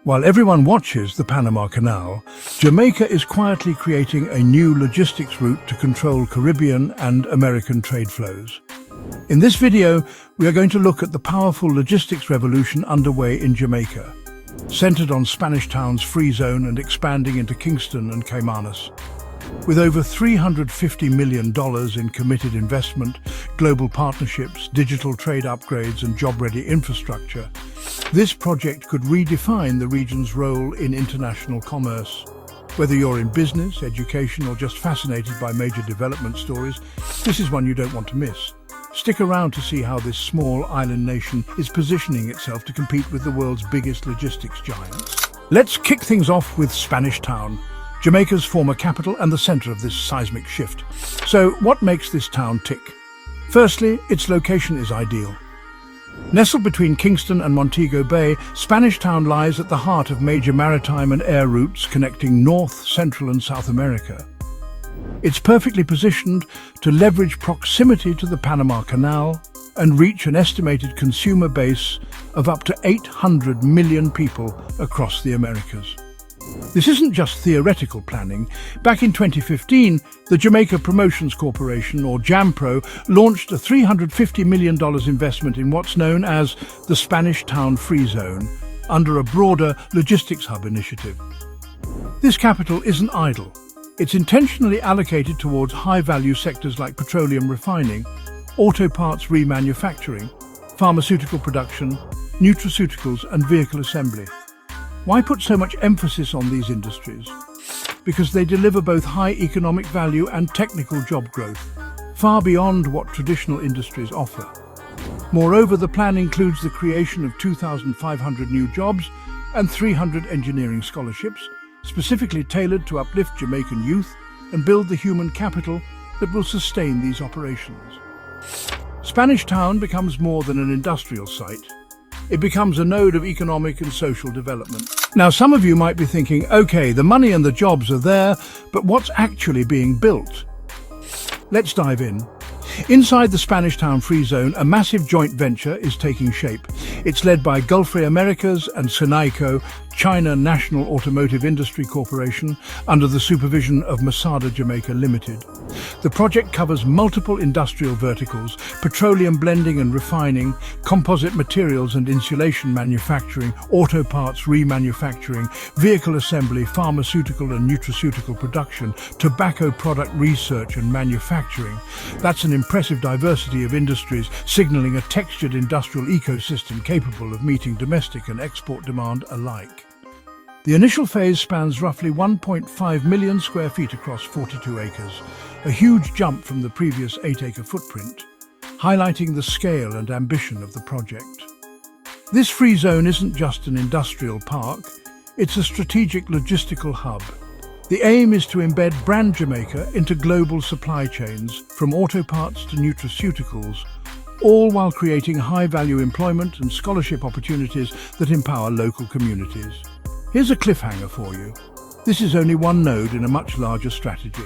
While everyone watches the Panama Canal, Jamaica is quietly creating a new logistics route to control Caribbean and American trade flows. In this video, we are going to look at the powerful logistics revolution underway in Jamaica, centered on Spanish Town's free zone and expanding into Kingston and Caymanas. With over $350 million in committed investment, global partnerships, digital trade upgrades and job-ready infrastructure, this project could redefine the region's role in international commerce. Whether you're in business, education, or just fascinated by major development stories, this is one you don't want to miss. Stick around to see how this small island nation is positioning itself to compete with the world's biggest logistics giants. Let's kick things off with Spanish Town, Jamaica's former capital and the center of this seismic shift. So, what makes this town tick? Firstly, its location is ideal. Nestled between Kingston and Montego Bay, Spanish Town lies at the heart of major maritime and air routes connecting North, Central and South America. It's perfectly positioned to leverage proximity to the Panama Canal and reach an estimated consumer base of up to 800 million people across the Americas. This isn't just theoretical planning. Back in 2015, the Jamaica Promotions Corporation, or JAMPRO, launched a $350 million investment in what's known as the Spanish Town Free Zone, under a broader logistics hub initiative. This capital isn't idle. It's intentionally allocated towards high-value sectors like petroleum refining, auto parts remanufacturing, pharmaceutical production, nutraceuticals and vehicle assembly. Why put so much emphasis on these industries? Because they deliver both high economic value and technical job growth, far beyond what traditional industries offer. Moreover, the plan includes the creation of 2,500 new jobs and 300 engineering scholarships, specifically tailored to uplift Jamaican youth and build the human capital that will sustain these operations. Spanish Town becomes more than an industrial site. It becomes a node of economic and social development. Now, some of you might be thinking, okay, the money and the jobs are there, but what's actually being built? Let's dive in. Inside the Spanish Town Free Zone, a massive joint venture is taking shape. It's led by Gulfray Americas and Senaico, China National Automotive Industry Corporation, under the supervision of Masada Jamaica Limited. The project covers multiple industrial verticals: petroleum blending and refining, composite materials and insulation manufacturing, auto parts remanufacturing, vehicle assembly, pharmaceutical and nutraceutical production, tobacco product research and manufacturing. That's an impressive diversity of industries, signaling a textured industrial ecosystem capable of meeting domestic and export demand alike. The initial phase spans roughly 1.5 million square feet across 42 acres, a huge jump from the previous 8-acre footprint, highlighting the scale and ambition of the project. This free zone isn't just an industrial park, it's a strategic logistical hub. The aim is to embed brand Jamaica into global supply chains, from auto parts to nutraceuticals, all while creating high-value employment and scholarship opportunities that empower local communities. Here's a cliffhanger for you. This is only one node in a much larger strategy.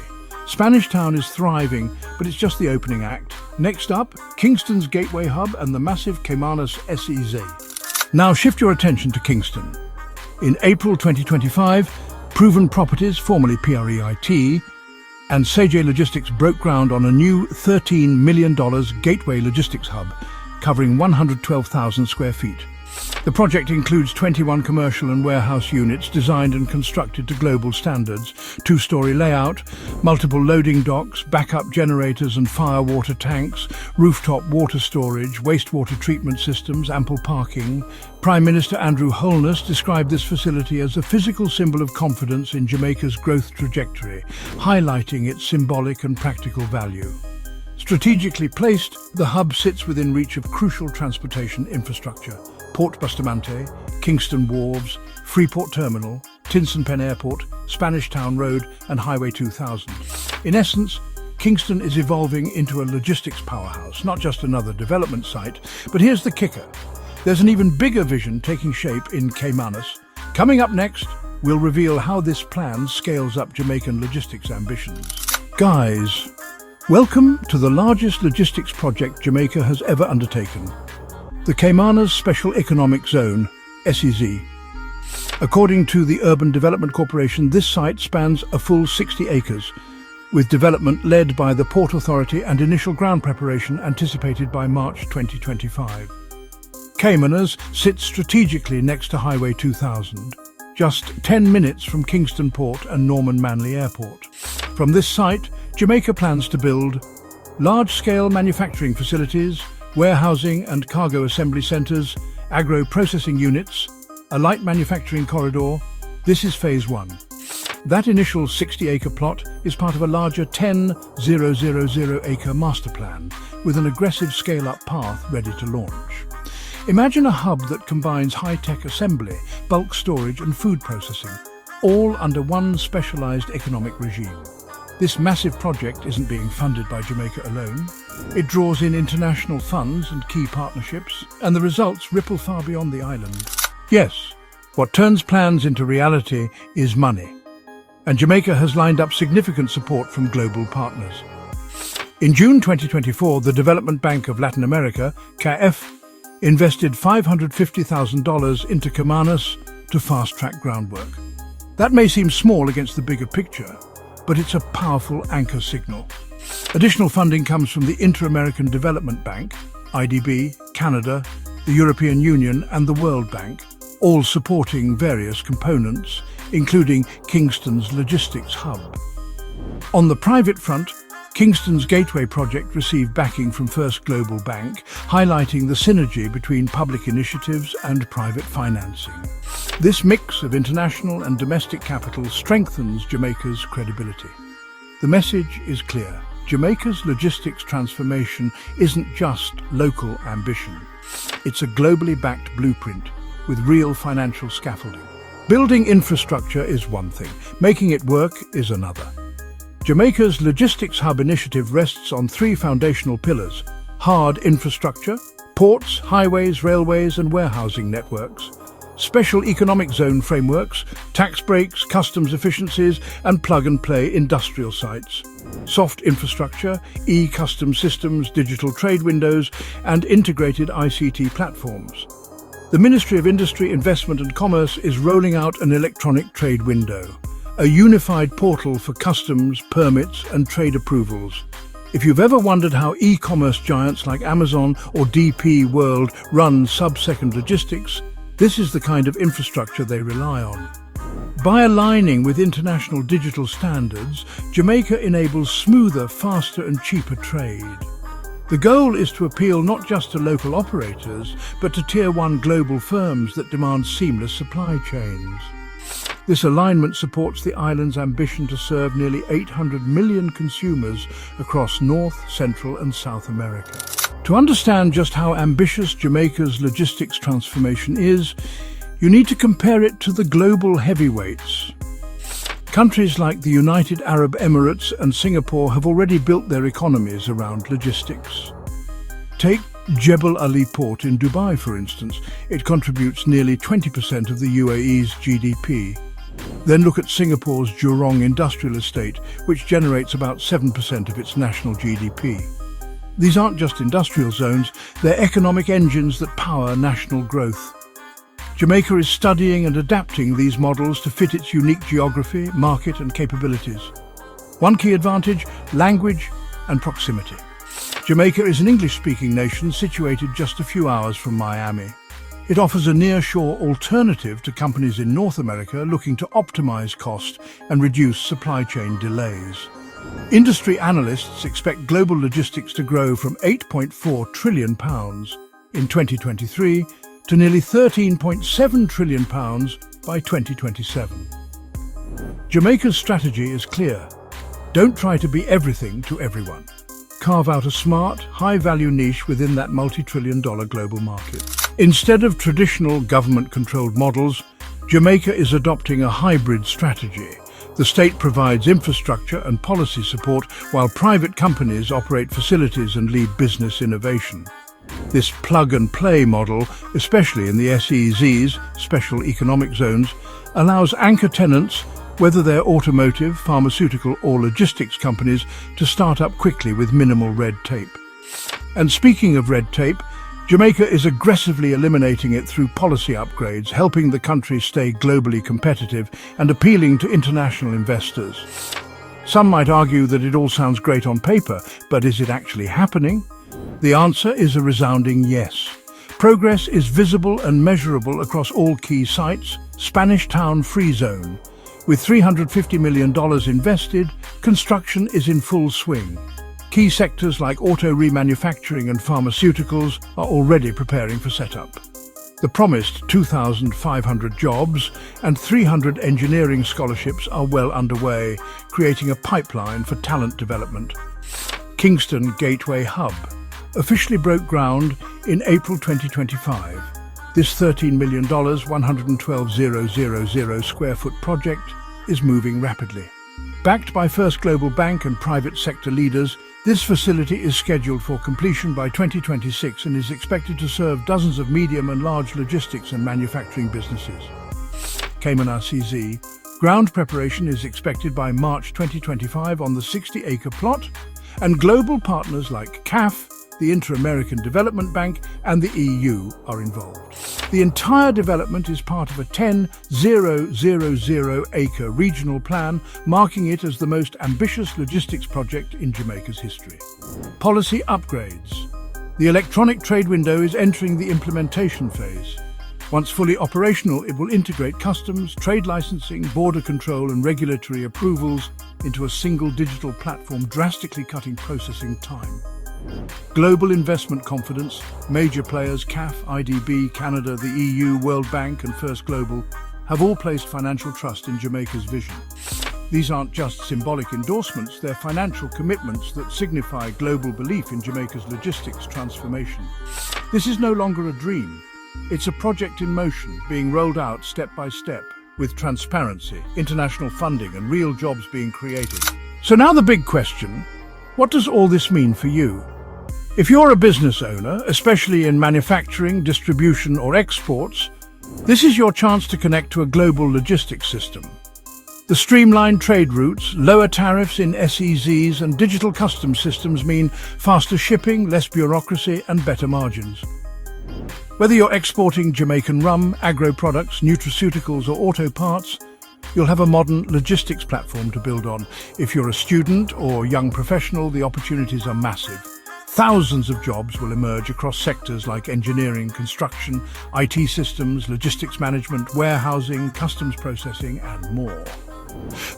Spanish Town is thriving, but it's just the opening act. Next up, Kingstons Gateway Hub and the massive Caymanas SEZ. Now shift your attention to Kingston. In April 2025, Proven Properties, formerly PREIT, and CJ Logistics broke ground on a new $13 million gateway logistics hub, covering 112,000 square feet. The project includes 21 commercial and warehouse units designed and constructed to global standards, 2-story layout, multiple loading docks, backup generators and fire water tanks, rooftop water storage, wastewater treatment systems, ample parking. Prime Minister Andrew Holness described this facility as a physical symbol of confidence in Jamaica's growth trajectory, highlighting its symbolic and practical value. Strategically placed, the hub sits within reach of crucial transportation infrastructure: Port Bustamante, Kingston Wharves, Freeport Terminal, Tinson Pen Airport, Spanish Town Road and Highway 2000. In essence, Kingston is evolving into a logistics powerhouse, not just another development site. But here's the kicker. There's an even bigger vision taking shape in Caymanas. Coming up next, we'll reveal how this plan scales up Jamaican logistics ambitions. Guys, welcome to the largest logistics project Jamaica has ever undertaken, the Caymanas Special Economic Zone, SEZ. According to the Urban Development Corporation, this site spans a full 60 acres, with development led by the Port Authority and initial ground preparation anticipated by March 2025. Caymanas sits strategically next to Highway 2000, just 10 minutes from Kingston Port and Norman Manley Airport. From this site, Jamaica plans to build large-scale manufacturing facilities, warehousing and cargo assembly centres, agro-processing units, a light manufacturing corridor. This is Phase 1. That initial 60-acre plot is part of a larger 10,000-acre master plan with an aggressive scale-up path ready to launch. Imagine a hub that combines high-tech assembly, bulk storage and food processing, all under one specialised economic regime. This massive project isn't being funded by Jamaica alone. It draws in international funds and key partnerships, and the results ripple far beyond the island. Yes, what turns plans into reality is money, and Jamaica has lined up significant support from global partners. In June 2024, the Development Bank of Latin America, CAF, invested $550,000 into Caymanas to fast-track groundwork. That may seem small against the bigger picture, but it's a powerful anchor signal. Additional funding comes from the Inter-American Development Bank, IDB, Canada, the European Union and the World Bank, all supporting various components, including Kingstons Logistics Hub. On the private front, Kingstons Gateway project received backing from First Global Bank, highlighting the synergy between public initiatives and private financing. This mix of international and domestic capital strengthens Jamaica's credibility. The message is clear. Jamaica's logistics transformation isn't just local ambition. It's a globally backed blueprint with real financial scaffolding. Building infrastructure is one thing, making it work is another. Jamaica's Logistics Hub initiative rests on three foundational pillars: hard infrastructure, ports, highways, railways and warehousing networks; special economic zone frameworks, tax breaks, customs efficiencies and plug-and-play industrial sites; soft infrastructure, e-customs systems, digital trade windows and integrated ICT platforms. The Ministry of Industry, Investment and Commerce is rolling out an electronic trade window, a unified portal for customs, permits and trade approvals. If you've ever wondered how e-commerce giants like Amazon or DP World run sub-second logistics, this is the kind of infrastructure they rely on. By aligning with international digital standards, Jamaica enables smoother, faster and cheaper trade. The goal is to appeal not just to local operators, but to Tier 1 global firms that demand seamless supply chains. This alignment supports the island's ambition to serve nearly 800 million consumers across North, Central and South America. To understand just how ambitious Jamaica's logistics transformation is, you need to compare it to the global heavyweights. Countries like the United Arab Emirates and Singapore have already built their economies around logistics. Take Jebel Ali Port in Dubai, for instance. It contributes nearly 20% of the UAE's GDP. Then look at Singapore's Jurong Industrial Estate, which generates about 7% of its national GDP. These aren't just industrial zones, they're economic engines that power national growth. Jamaica is studying and adapting these models to fit its unique geography, market and capabilities. One key advantage: language and proximity. Jamaica is an English-speaking nation situated just a few hours from Miami. It offers a near-shore alternative to companies in North America looking to optimize cost and reduce supply chain delays. Industry analysts expect global logistics to grow from £8.4 trillion in 2023 to nearly £13.7 trillion by 2027. Jamaica's strategy is clear. Don't try to be everything to everyone. Carve out a smart, high-value niche within that multi-trillion-dollar global market. Instead of traditional government-controlled models, Jamaica is adopting a hybrid strategy. The state provides infrastructure and policy support, while private companies operate facilities and lead business innovation. This plug-and-play model, especially in the SEZs, special economic zones, allows anchor tenants, whether they're automotive, pharmaceutical or logistics companies, to start up quickly with minimal red tape. And speaking of red tape, Jamaica is aggressively eliminating it through policy upgrades, helping the country stay globally competitive and appealing to international investors. Some might argue that it all sounds great on paper, but is it actually happening? The answer is a resounding yes. Progress is visible and measurable across all key sites. Spanish Town Free Zone. With $350 million invested, construction is in full swing. Key sectors like auto remanufacturing and pharmaceuticals are already preparing for setup. The promised 2,500 jobs and 300 engineering scholarships are well underway, creating a pipeline for talent development. Kingstons Gateway Hub officially broke ground in April 2025. This $13 million, 112,000 square foot project is moving rapidly. Backed by First Global Bank and private sector leaders, this facility is scheduled for completion by 2026 and is expected to serve dozens of medium and large logistics and manufacturing businesses. Caymanas CZ. Ground preparation is expected by March 2025 on the 60-acre plot, and global partners like CAF, the Inter-American Development Bank, and the EU are involved. The entire development is part of a 10,000-acre regional plan, marking it as the most ambitious logistics project in Jamaica's history. Policy upgrades. The electronic trade window is entering the implementation phase. Once fully operational, it will integrate customs, trade licensing, border control, and regulatory approvals into a single digital platform, drastically cutting processing time. Global investment confidence. Major players CAF, IDB, Canada, the EU, World Bank and First Global have all placed financial trust in Jamaica's vision. These aren't just symbolic endorsements, they're financial commitments that signify global belief in Jamaica's logistics transformation. This is no longer a dream. It's a project in motion, being rolled out step by step, with transparency, international funding and real jobs being created. So now the big question: what does all this mean for you? If you're a business owner, especially in manufacturing, distribution or exports, this is your chance to connect to a global logistics system. The streamlined trade routes, lower tariffs in SEZs and digital customs systems mean faster shipping, less bureaucracy and better margins. Whether you're exporting Jamaican rum, agro-products, nutraceuticals or auto parts, you'll have a modern logistics platform to build on. If you're a student or young professional, the opportunities are massive. Thousands of jobs will emerge across sectors like engineering, construction, IT systems, logistics management, warehousing, customs processing, and more.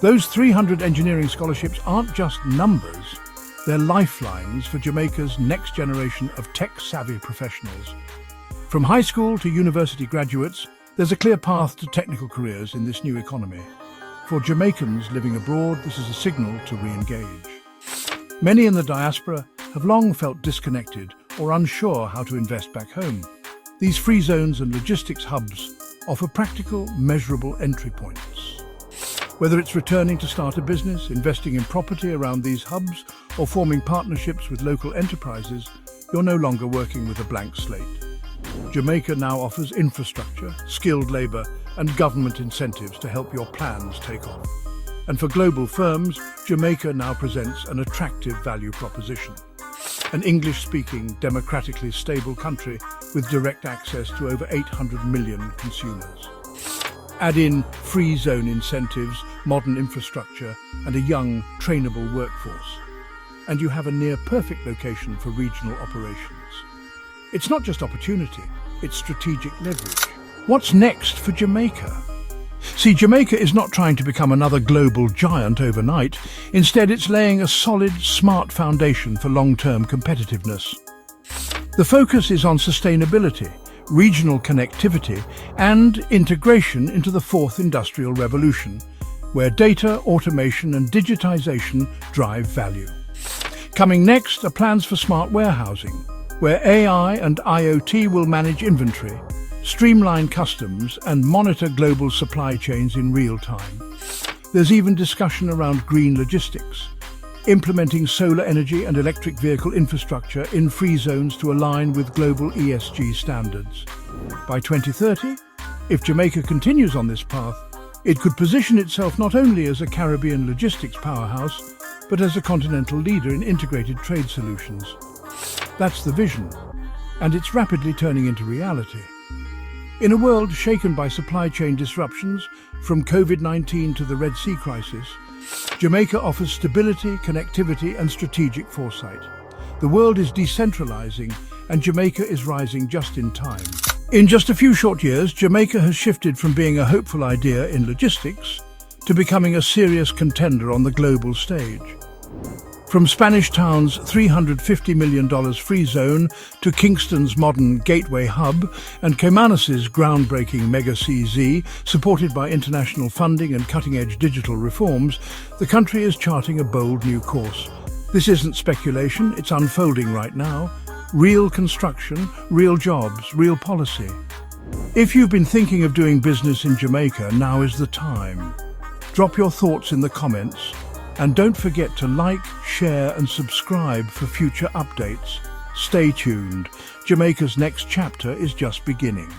Those 300 engineering scholarships aren't just numbers, they're lifelines for Jamaica's next generation of tech-savvy professionals. From high school to university graduates, there's a clear path to technical careers in this new economy. For Jamaicans living abroad, this is a signal to re-engage. Many in the diaspora have long felt disconnected or unsure how to invest back home. These free zones and logistics hubs offer practical, measurable entry points. Whether it's returning to start a business, investing in property around these hubs, or forming partnerships with local enterprises, you're no longer working with a blank slate. Jamaica now offers infrastructure, skilled labor, and government incentives to help your plans take off. And for global firms, Jamaica now presents an attractive value proposition. An English-speaking, democratically stable country with direct access to over 800 million consumers. Add in free zone incentives, modern infrastructure, and a young, trainable workforce, and you have a near-perfect location for regional operations. It's not just opportunity, it's strategic leverage. What's next for Jamaica? See, Jamaica is not trying to become another global giant overnight. Instead, it's laying a solid, smart foundation for long-term competitiveness. The focus is on sustainability, regional connectivity, and integration into the fourth industrial revolution, where data, automation, and digitization drive value. Coming next are plans for smart warehousing, where AI and IoT will manage inventory, streamline customs, and monitor global supply chains in real time. There's even discussion around green logistics, implementing solar energy and electric vehicle infrastructure in free zones to align with global ESG standards. By 2030, if Jamaica continues on this path, it could position itself not only as a Caribbean logistics powerhouse, but as a continental leader in integrated trade solutions. That's the vision. and it's rapidly turning into reality. In a world shaken by supply chain disruptions, from COVID-19 to the Red Sea crisis, Jamaica offers stability, connectivity, and strategic foresight. The world is decentralizing, and Jamaica is rising just in time. In just a few short years, Jamaica has shifted from being a hopeful idea in logistics to becoming a serious contender on the global stage. From Spanish Town's $350 million free zone to Kingstons' modern Gateway Hub and Caymanas' groundbreaking Mega CZ, supported by international funding and cutting-edge digital reforms, the country is charting a bold new course. This isn't speculation, it's unfolding right now. Real construction, real jobs, real policy. If you've been thinking of doing business in Jamaica, now is the time. Drop your thoughts in the comments. And don't forget to like, share and subscribe for future updates. Stay tuned. Jamaica's next chapter is just beginning.